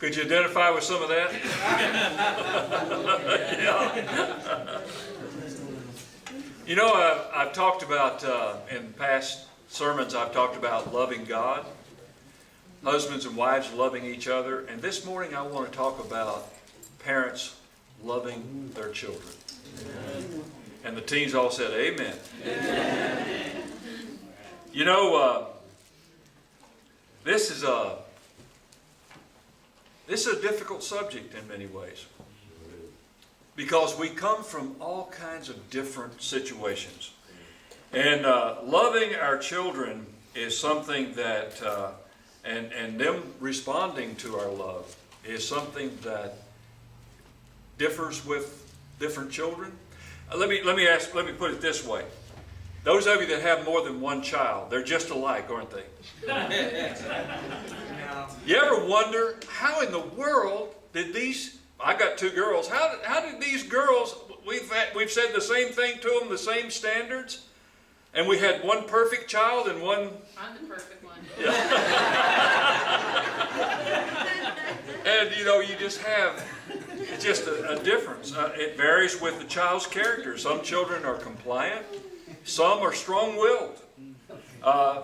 Could you identify with some of that? Yeah. You know, I've talked about, in past sermons, I've talked about loving God, husbands and wives loving each other, and this morning I want to talk about parents loving their children. Amen. And the teens all said, amen. Amen. You know, this is a difficult subject in many ways, because we come from all kinds of different situations. And loving our children is something that, and them responding to our love is something that differs with different children. Let me put it this way. Those of you that have more than one child, they're just alike, aren't they? You ever wonder how in the world did these, I got two girls, how did these girls, we've said the same thing to them, the same standards, and we had one perfect child and one... I'm the perfect one. Yeah. And you know, you just have, it's just a difference. It varies with the child's character. Some children are compliant, some are strong-willed.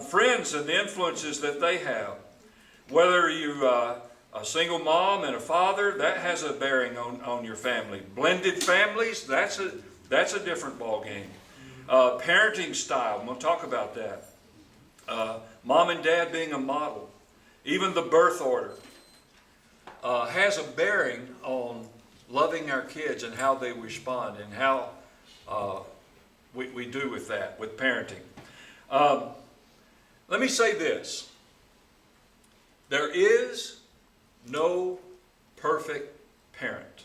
Friends and the influences that they have. Whether you a single mom and a father, that has a bearing on your family. Blended families, that's a different ball game. Parenting style, I'm going to talk about that. Mom and dad being a model. Even the birth order has a bearing on loving our kids and how they respond and how we do with that, with parenting. Let me say this. There is no perfect parent.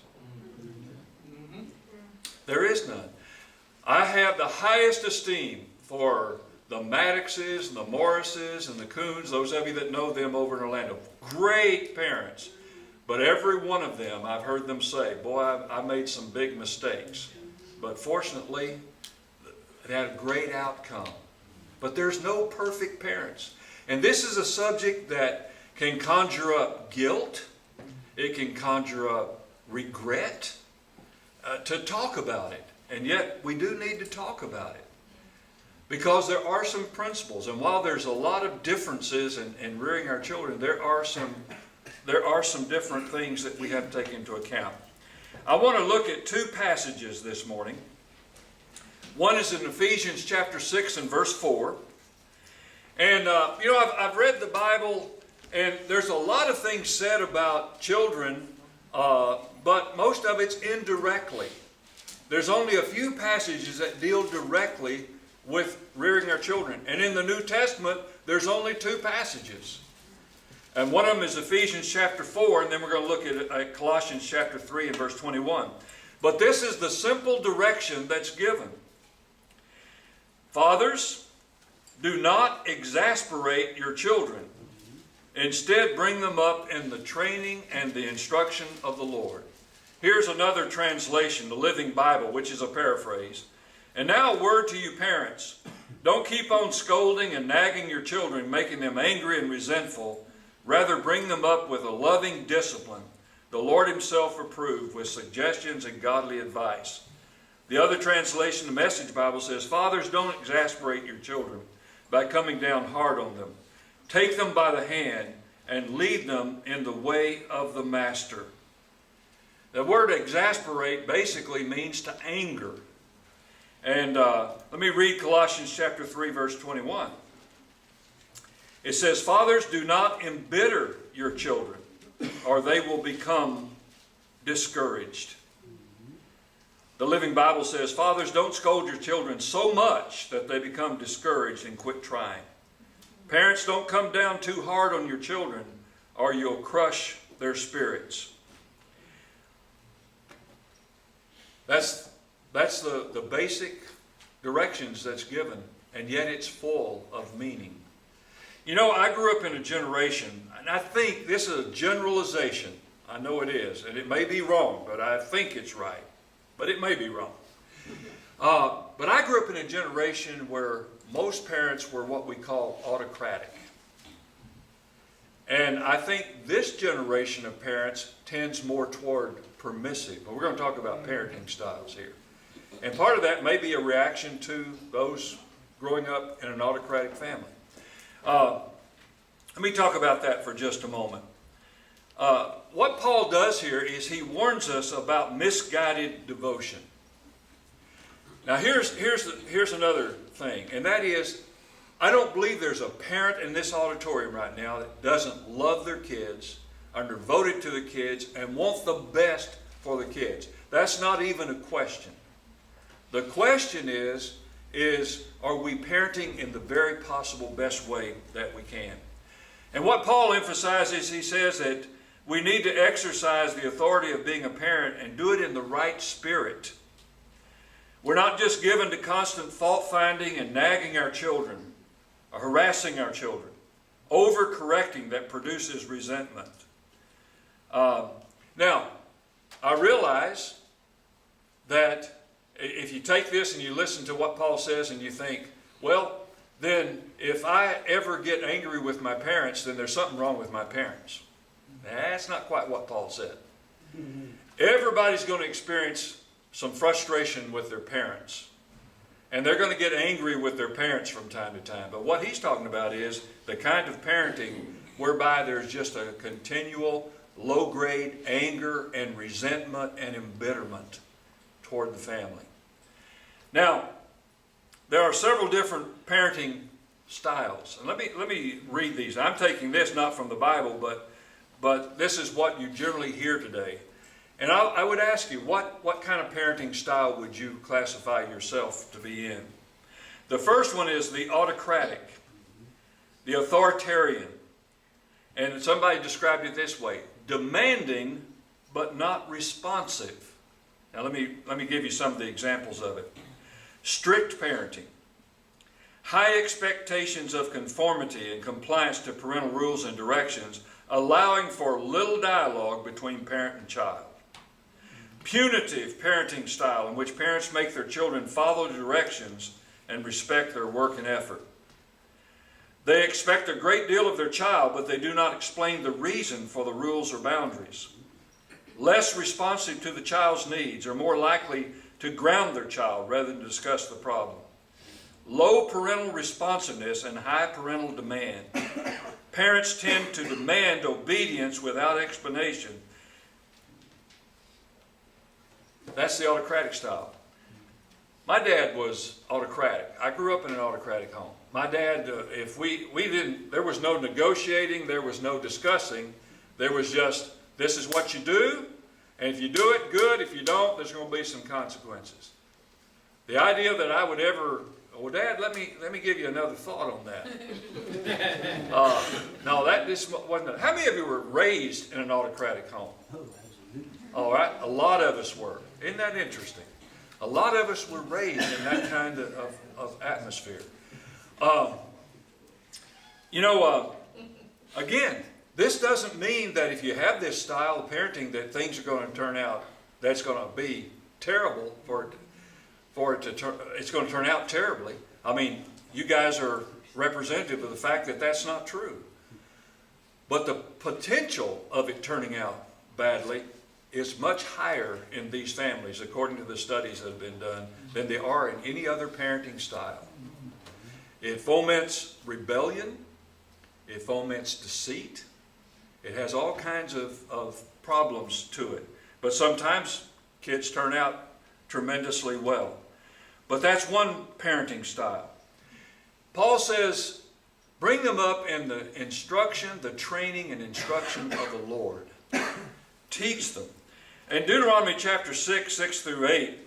There is none. I have the highest esteem for the Maddoxes and the Morrises and the Coons, those of you that know them over in Orlando. Great parents. But every one of them, I've heard them say, boy, I made some big mistakes. But fortunately, it had a great outcome. But there's no perfect parents. And this is a subject that can conjure up guilt. It can conjure up regret to talk about it. And yet we do need to talk about it. Because there are some principles. And while there's a lot of differences in rearing our children, there are some different things that we have to take into account. I want to look at two passages this morning. One is in Ephesians chapter 6 and verse 4. And, you know, I've read the Bible, and there's a lot of things said about children, but most of it's indirectly. There's only a few passages that deal directly with rearing our children. And in the New Testament, there's only two passages. And one of them is Ephesians chapter 4, and then we're going to look at Colossians chapter 3 and verse 21. But this is the simple direction that's given. Fathers, do not exasperate your children. Instead, bring them up in the training and the instruction of the Lord. Here's another translation, the Living Bible, which is a paraphrase. And now a word to you parents. Don't keep on scolding and nagging your children, making them angry and resentful. Rather, bring them up with a loving discipline the Lord Himself approved, with suggestions and godly advice. The other translation, the Message Bible, says, Fathers, don't exasperate your children by coming down hard on them. Take them by the hand and lead them in the way of the Master. The word exasperate basically means to anger. And let me read Colossians chapter 3, verse 21. It says, Fathers, do not embitter your children, or they will become discouraged. The Living Bible says, Fathers, don't scold your children so much that they become discouraged and quit trying. Parents, don't come down too hard on your children, or you'll crush their spirits. That's the basic directions that's given, and yet it's full of meaning. You know, I grew up in a generation, and I think this is a generalization. I know it is, and it may be wrong, but I think it's right. But it may be wrong. But I grew up in a generation where most parents were what we call autocratic. And I think this generation of parents tends more toward permissive. But we're going to talk about parenting styles here. And part of that may be a reaction to those growing up in an autocratic family. Let me talk about that for just a moment. What Paul does here is he warns us about misguided devotion. Now here's another thing, and that is, I don't believe there's a parent in this auditorium right now that doesn't love their kids, are devoted to the kids, and want the best for the kids. That's not even a question. The question is are we parenting in the very possible best way that we can? And what Paul emphasizes, he says that we need to exercise the authority of being a parent and do it in the right spirit. We're not just given to constant fault-finding and nagging our children, or harassing our children, overcorrecting that produces resentment. Now, I realize that if you take this and you listen to what Paul says and you think, well, then if I ever get angry with my parents, then there's something wrong with my parents. That's not quite what Paul said. Everybody's going to experience some frustration with their parents. And they're going to get angry with their parents from time to time. But what he's talking about is the kind of parenting whereby there's just a continual low-grade anger and resentment and embitterment toward the family. Now, there are several different parenting styles. And let me read these. I'm taking this not from the Bible, but this is what you generally hear today. And I would ask you, what kind of parenting style would you classify yourself to be in? The first one is the autocratic, the authoritarian. And somebody described it this way: demanding but not responsive. Now let me give you some of the examples of it. Strict parenting, high expectations of conformity and compliance to parental rules and directions, allowing for little dialogue between parent and child. Punitive parenting style, in which parents make their children follow directions and respect their work and effort. They expect a great deal of their child, but they do not explain the reason for the rules or boundaries. Less responsive to the child's needs, are more likely to ground their child rather than discuss the problem. Low parental responsiveness and high parental demand. Parents tend to demand obedience without explanation. That's the autocratic style. My dad was autocratic. I grew up in an autocratic home. My dad, there was no negotiating, there was no discussing. There was just, this is what you do, and if you do it, good. If you don't, there's going to be some consequences. The idea that I would ever, well, Dad, let me give you another thought on that. No, that just wasn't. How many of you were raised in an autocratic home? All right, a lot of us were. Isn't that interesting? A lot of us were raised in that kind of atmosphere. Again, this doesn't mean that if you have this style of parenting that things are going to turn out, that's going to be terrible it's going to turn out terribly. I mean, you guys are representative of the fact that that's not true. But the potential of it turning out badly is much higher in these families, according to the studies that have been done, than they are in any other parenting style. It foments rebellion. It foments deceit. It has all kinds of problems to it. But sometimes kids turn out tremendously well. But that's one parenting style. Paul says, bring them up in the instruction, the training and instruction of the Lord. Teach them. In Deuteronomy chapter 6 through 8,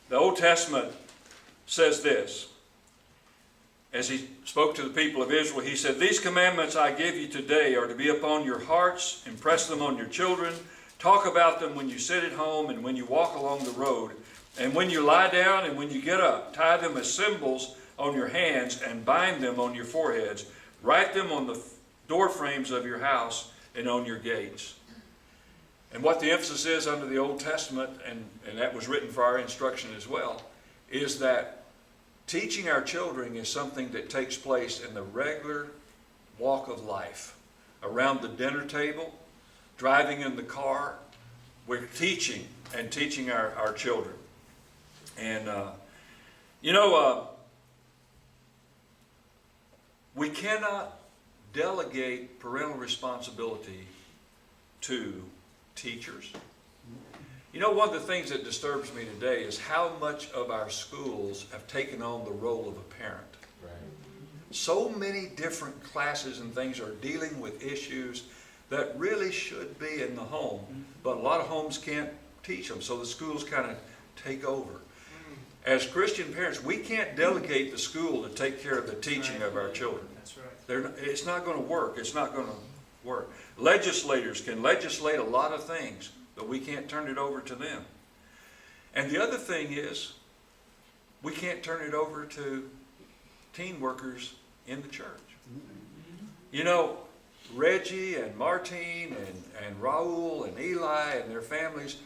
the Old Testament says this. As he spoke to the people of Israel, he said, these commandments I give you today are to be upon your hearts, impress them on your children, talk about them when you sit at home and when you walk along the road, and when you lie down and when you get up. Tie them as symbols on your hands and bind them on your foreheads. Write them on the door frames of your house and on your gates. And what the emphasis is under the Old Testament, and that was written for our instruction as well, is that teaching our children is something that takes place in the regular walk of life. around the dinner table, driving in the car. We're teaching and teaching our children. And, we cannot delegate parental responsibility to teachers. One of the things that disturbs me today is how much of our schools have taken on the role of a parent. Right. So many different classes and things are dealing with issues that really should be in the home, but a lot of homes can't teach them, so the schools kind of take over. As Christian parents, we can't delegate the school to take care of the teaching of our children. That's right. It's not going to work. It's not going to work. Legislators can legislate a lot of things, but we can't turn it over to them. And the other thing is, we can't turn it over to teen workers in the church. Reggie and Martine and Raul and Eli and their families,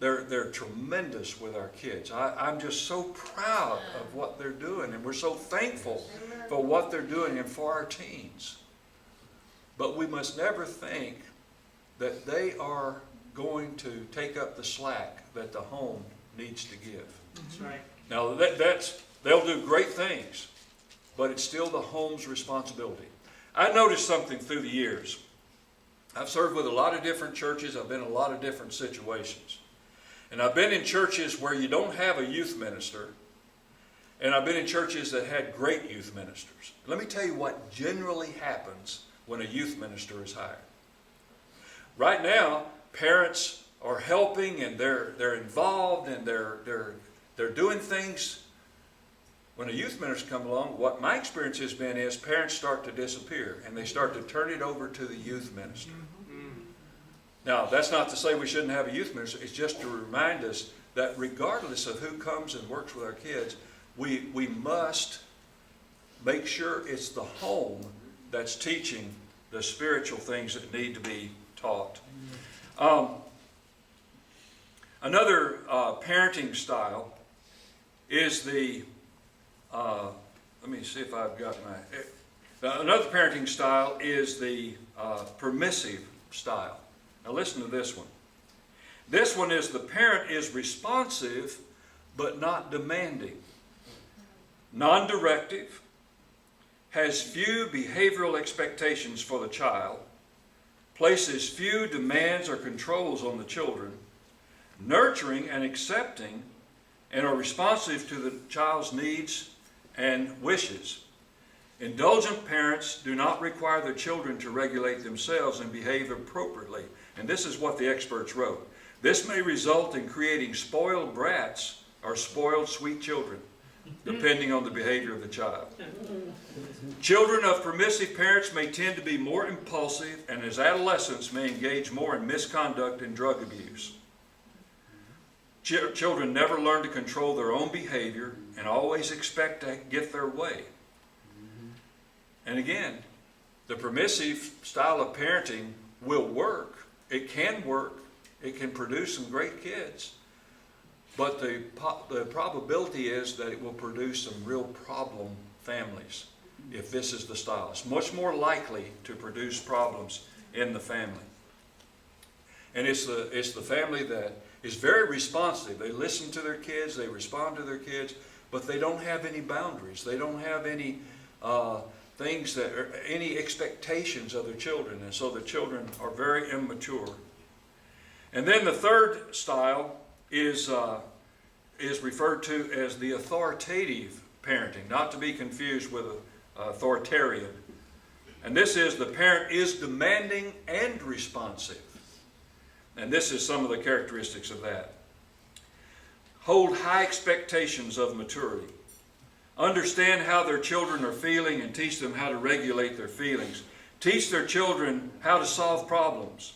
they're tremendous with our kids. I'm just so proud of what they're doing, and we're so thankful for what they're doing and for our teens. But we must never think that they are going to take up the slack that the home needs to give. That's right. Now, they'll do great things, but it's still the home's responsibility. I noticed something through the years. I've served with a lot of different churches. I've been in a lot of different situations. And I've been in churches where you don't have a youth minister. And I've been in churches that had great youth ministers. Let me tell you what generally happens when a youth minister is hired. Right now, parents are helping and they're involved and they're doing things. When a youth minister comes along, what my experience has been is parents start to disappear and they start to turn it over to the youth minister. Now, that's not to say we shouldn't have a youth minister. It's just to remind us that regardless of who comes and works with our kids, we must make sure it's the home that's teaching the spiritual things that need to be taught. Another parenting style is the, let me see if I've got another parenting style is the permissive style. Now listen to this one. This one is the parent is responsive but not demanding, non-directive, has few behavioral expectations for the child, places few demands or controls on the children, nurturing and accepting, and are responsive to the child's needs and wishes. Indulgent parents do not require their children to regulate themselves and behave appropriately. And this is what the experts wrote. This may result in creating spoiled brats or spoiled sweet children, depending on the behavior of the child. Children of permissive parents may tend to be more impulsive, and as adolescents may engage more in misconduct and drug abuse. Children never learn to control their own behavior and always expect to get their way. And again, the permissive style of parenting will work. It can work. It can produce some great kids. But the probability is that it will produce some real problem families if this is the style. It's much more likely to produce problems in the family. And it's the family that is very responsive. They listen to their kids, they respond to their kids, but they don't have any boundaries. They don't have any things that are any expectations of their children, and so the children are very immature. And then the third style is referred to as the authoritative parenting, not to be confused with authoritarian. And this is the parent is demanding and responsive. And this is some of the characteristics of that. Hold high expectations of maturity. Understand how their children are feeling and teach them how to regulate their feelings. Teach their children how to solve problems.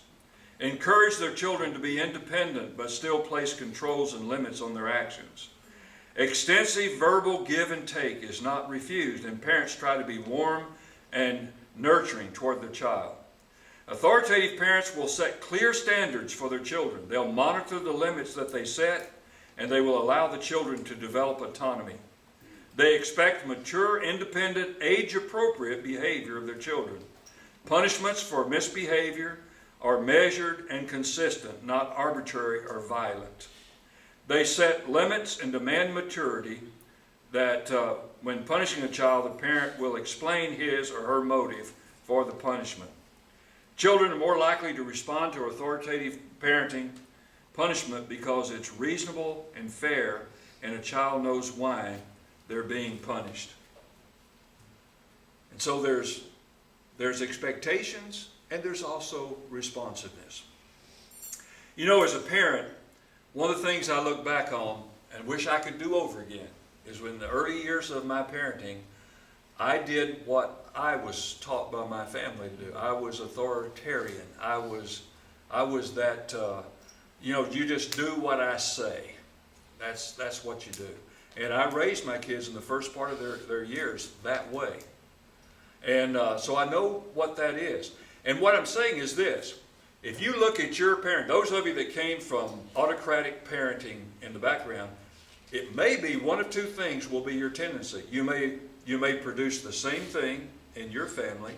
Encourage their children to be independent but still place controls and limits on their actions. Extensive verbal give and take is not refused, and parents try to be warm and nurturing toward their child. Authoritative parents will set clear standards for their children. They'll monitor the limits that they set, and they will allow the children to develop autonomy. They expect mature, independent, age-appropriate behavior of their children. Punishments for misbehavior are measured and consistent, not arbitrary or violent. They set limits and demand maturity that when punishing a child, the parent will explain his or her motive for the punishment. Children are more likely to respond to authoritative parenting punishment because it's reasonable and fair, and a child knows why they're being punished. And so there's expectations, and there's also responsiveness. You know, as a parent, one of the things I look back on and wish I could do over again is when the early years of my parenting, I did what I was taught by my family to do. I was authoritarian. I was that, you just do what I say. That's what you do. And I raised my kids in the first part of their years that way. And so I know what that is. And what I'm saying is this. If you look at your parent, those of you that came from autocratic parenting in the background, it may be one of two things will be your tendency. You may produce the same thing in your family,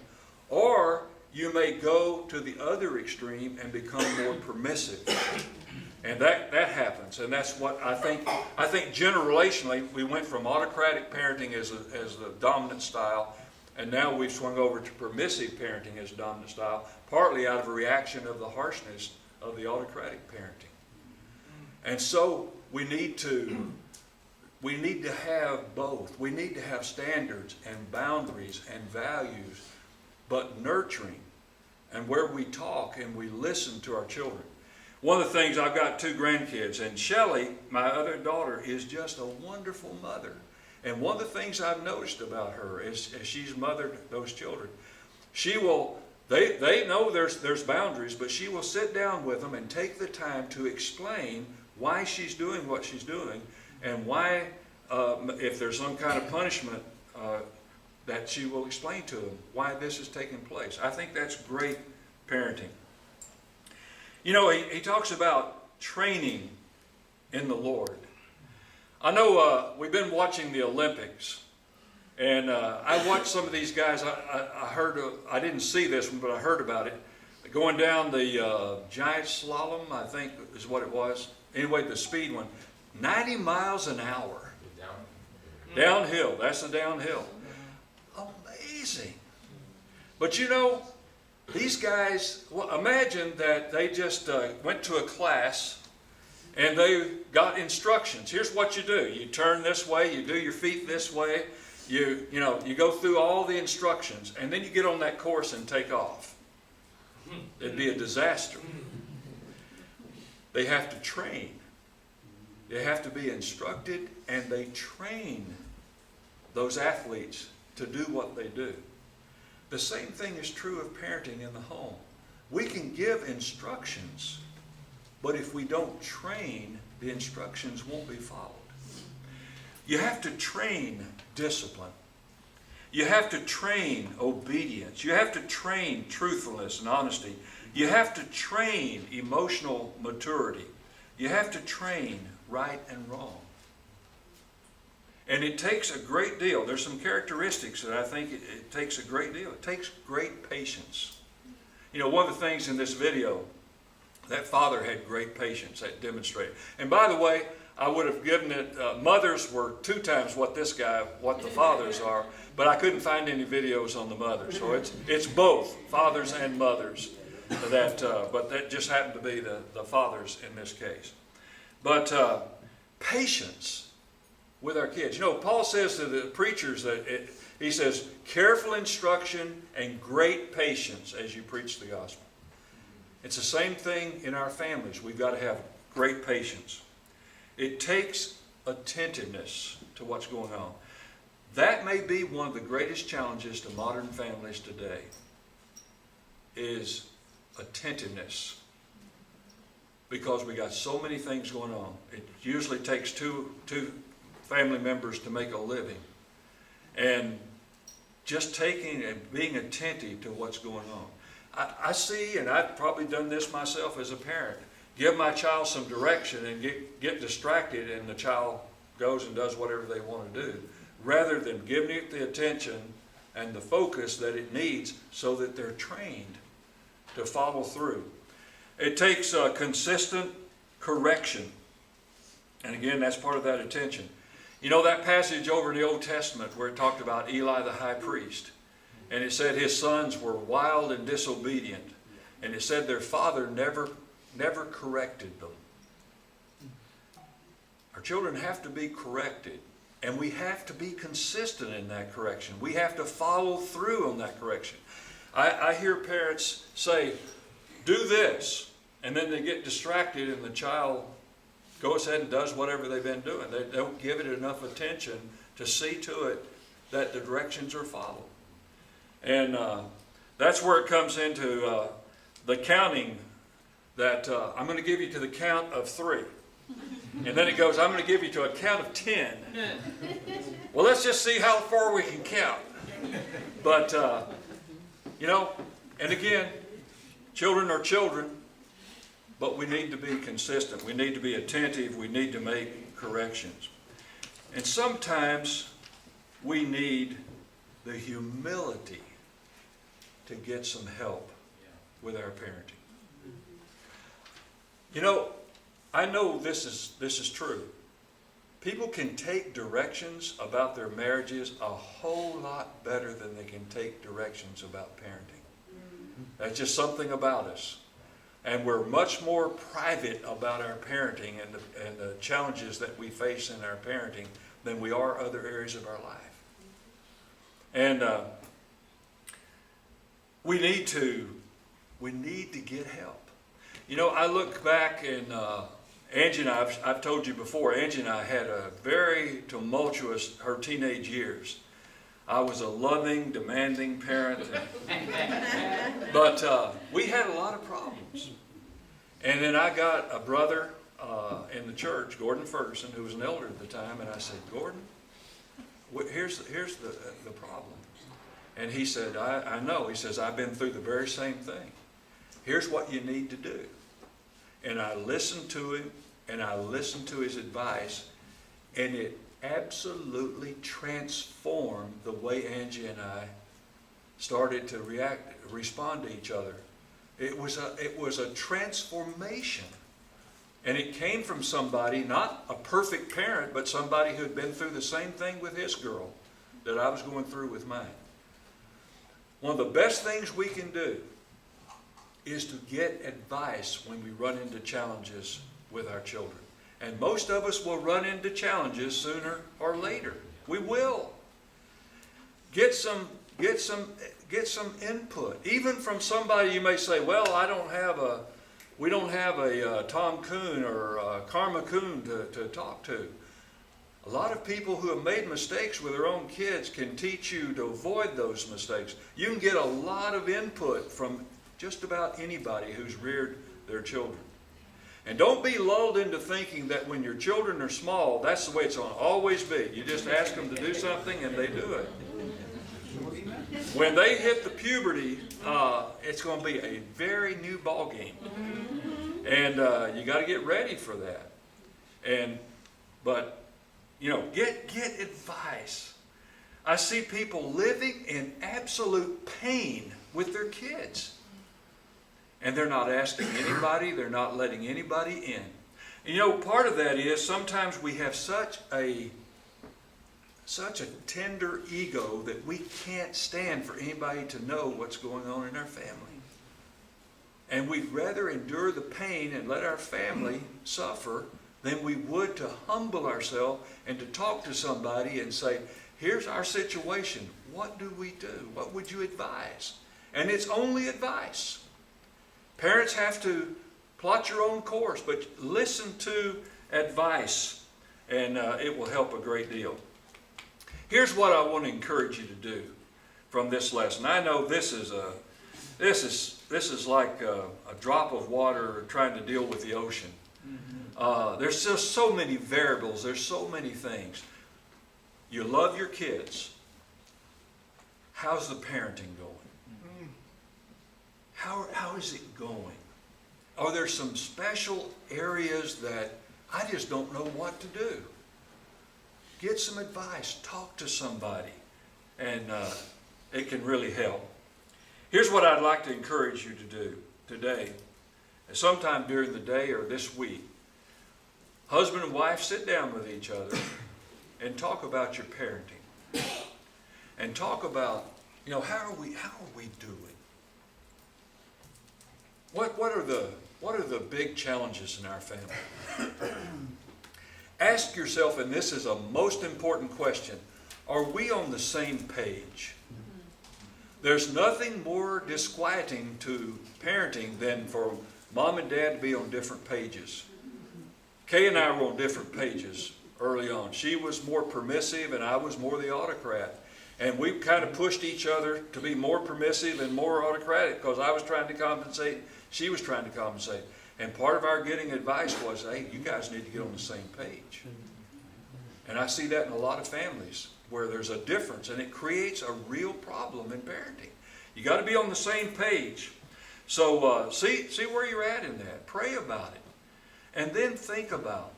or you may go to the other extreme and become more permissive. And that happens. And that's what I think generationally we went from autocratic parenting as the dominant style, and now we've swung over to permissive parenting as dominant style, partly out of a reaction of the harshness of the autocratic parenting. And so we need to have both. We need to have standards and boundaries and values, but nurturing, and where we talk and we listen to our children. One of the things, I've got 2 grandkids, and Shelley, my other daughter, is just a wonderful mother. And one of the things I've noticed about her is as she's mothered those children, she will, they know there's boundaries, but she will sit down with them and take the time to explain why she's doing what she's doing, and why, if there's some kind of punishment, that she will explain to them why this is taking place. I think that's great parenting. You know, he talks about training in the Lord. I know we've been watching the Olympics, and I watched some of these guys. I heard, I didn't see this one, but I heard about it. Going down the giant slalom, I think is what it was. Anyway, the speed one, 90 miles an hour. Downhill, that's the downhill. Amazing. But you know, these guys, well, imagine that they just went to a class and they got instructions. Here's what you do. You turn this way, you do your feet this way, you go through all the instructions, and then you get on that course and take off. It'd be a disaster. They have to train. They have to be instructed, and they train those athletes to do what they do. The same thing is true of parenting in the home. We can give instructions, but if we don't train, the instructions won't be followed. You have to train discipline. You have to train obedience. You have to train truthfulness and honesty. You have to train emotional maturity. You have to train right and wrong. And it takes a great deal. There's some characteristics that I think it takes a great deal. It takes great patience. You know, one of the things in this video, that father had great patience, that demonstrated. And by the way, I would have given it, mothers were 2 times what the fathers are, but I couldn't find any videos on the mothers. So it's both fathers and mothers, but that just happened to be the fathers in this case. But patience with our kids. You know, Paul says to the preachers he says, careful instruction and great patience as you preach the gospel. It's the same thing in our families. We've got to have great patience. It takes attentiveness to what's going on. That may be one of the greatest challenges to modern families today, is attentiveness. Because we got so many things going on. It usually takes two family members to make a living. And just taking and being attentive to what's going on. I see, and I've probably done this myself as a parent, give my child some direction and get distracted, and the child goes and does whatever they want to do, rather than giving it the attention and the focus that it needs so that they're trained to follow through. It takes consistent correction. And again, that's part of that attention. You know that passage over in the Old Testament where it talked about Eli the high priest, and it said his sons were wild and disobedient, and it said their father never corrected them. Our children have to be corrected, and we have to be consistent in that correction. We have to follow through on that correction. I hear parents say, do this, and then they get distracted and the child goes ahead and does whatever they've been doing. They don't give it enough attention to see to it that the directions are followed. And that's where it comes into the counting that I'm going to give you to the count of 3. And then it goes, I'm going to give you to a count of 10. Well, let's just see how far we can count. But, you know, and again, children are children, but we need to be consistent. We need to be attentive. We need to make corrections. And sometimes we need the humility to get some help with our parenting. You know, I know this is true. People can take directions about their marriages a whole lot better than they can take directions about parenting. That's just something about us. And we're much more private about our parenting and the challenges that we face in our parenting than we are other areas of our life. And we need to get help. You know, I look back and Angie and I've told you before, Angie and I had a very tumultuous, her teenage years. I was a loving, demanding parent. But we had a lot of problems. And then I got a brother in the church, Gordon Ferguson, who was an elder at the time, and I said, Gordon, here's the problem. And he said, I know. He says, I've been through the very same thing. Here's what you need to do. And I listened to him, and I listened to his advice, and it absolutely transformed the way Angie and I started to respond to each other. It was a transformation. And it came from somebody, not a perfect parent, but somebody who had been through the same thing with his girl that I was going through with mine. One of the best things we can do is to get advice when we run into challenges with our children. And most of us will run into challenges sooner or later. We will. Get some input. Even from somebody you may say, well, we don't have a Tom Kuhn or a Karma Kuhn to talk to. A lot of people who have made mistakes with their own kids can teach you to avoid those mistakes. You can get a lot of input from just about anybody who's reared their children. And don't be lulled into thinking that when your children are small, that's the way it's going to always be. You just ask them to do something and they do it. When they hit the puberty, it's going to be a very new ball game. And you got to get ready for that. But you know, get advice. I see people living in absolute pain with their kids. And they're not asking anybody, they're not letting anybody in. And you know, part of that is sometimes we have such a tender ego that we can't stand for anybody to know what's going on in our family. And we'd rather endure the pain and let our family suffer than we would to humble ourselves and to talk to somebody and say, here's our situation. What do we do? What would you advise? And it's only advice. Parents have to plot your own course, but listen to advice, and it will help a great deal. Here's what I want to encourage you to do from this lesson. I know this is like a drop of water trying to deal with the ocean. There's just so many variables. There's so many things. You love your kids. How's the parenting going? How is it going? Are there some special areas that I just don't know what to do? Get some advice. Talk to somebody. And it can really help. Here's what I'd like to encourage you to do today. Sometime during the day or this week, husband and wife, sit down with each other and talk about your parenting. And talk about, how are we doing? What are the big challenges in our family? Ask yourself, and this is a most important question, are we on the same page? There's nothing more disquieting to parenting than for Mom and Dad to be on different pages. Kay and I were on different pages early on. She was more permissive and I was more the autocrat. And we kind of pushed each other to be more permissive and more autocratic because I was trying to compensate, she was trying to compensate. And part of our getting advice was, hey, you guys need to get on the same page. And I see that in a lot of families where there's a difference and it creates a real problem in parenting. You got to be on the same page. So see where you're at in that. Pray about it. And then think about,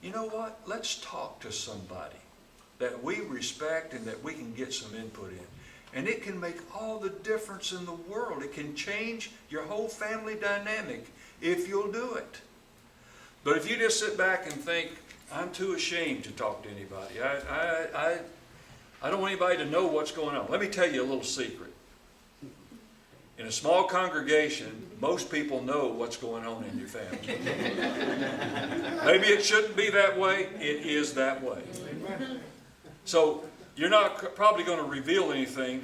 you know what? Let's talk to somebody that we respect and that we can get some input in. And it can make all the difference in the world. It can change your whole family dynamic if you'll do it. But if you just sit back and think, I'm too ashamed to talk to anybody. I don't want anybody to know what's going on. Let me tell you a little secret. In a small congregation, most people know what's going on in your family. Maybe it shouldn't be that way. It is that way. So you're not probably going to reveal anything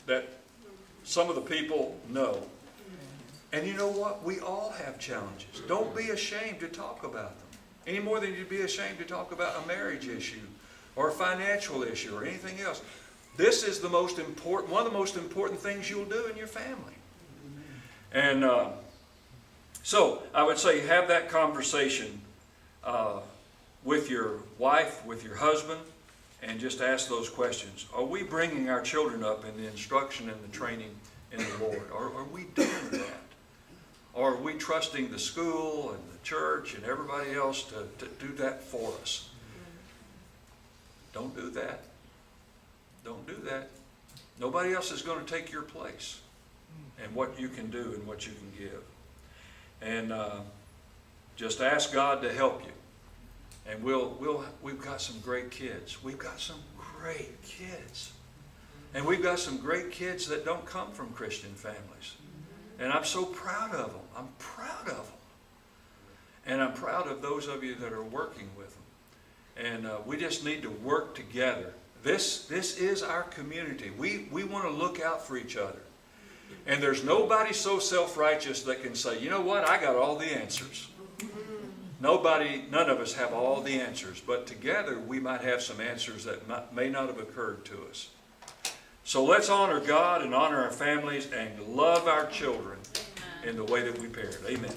that some of the people know. And you know what? We all have challenges. Don't be ashamed to talk about them. Any more than you'd be ashamed to talk about a marriage issue or a financial issue or anything else. This is the most important, one of the most important things you'll do in your family. And so I would say have that conversation with your wife, with your husband, and just ask those questions. Are we bringing our children up in the instruction and the training in the Lord? Or are we doing that? Or are we trusting the school and the church and everybody else to do that for us? Don't do that. Don't do that. Nobody else is going to take your place and what you can do and what you can give. And just ask God to help you. And we've got some great kids. We've got some great kids. And we've got some great kids that don't come from Christian families. And I'm so proud of them. I'm proud of them. And I'm proud of those of you that are working with them. And we just need to work together. This is our community. We want to look out for each other. And there's nobody so self-righteous that can say, you know what, I got all the answers. None of us have all the answers, but together we might have some answers that may not have occurred to us. So let's honor God and honor our families and love our children in the way that we parent. Amen.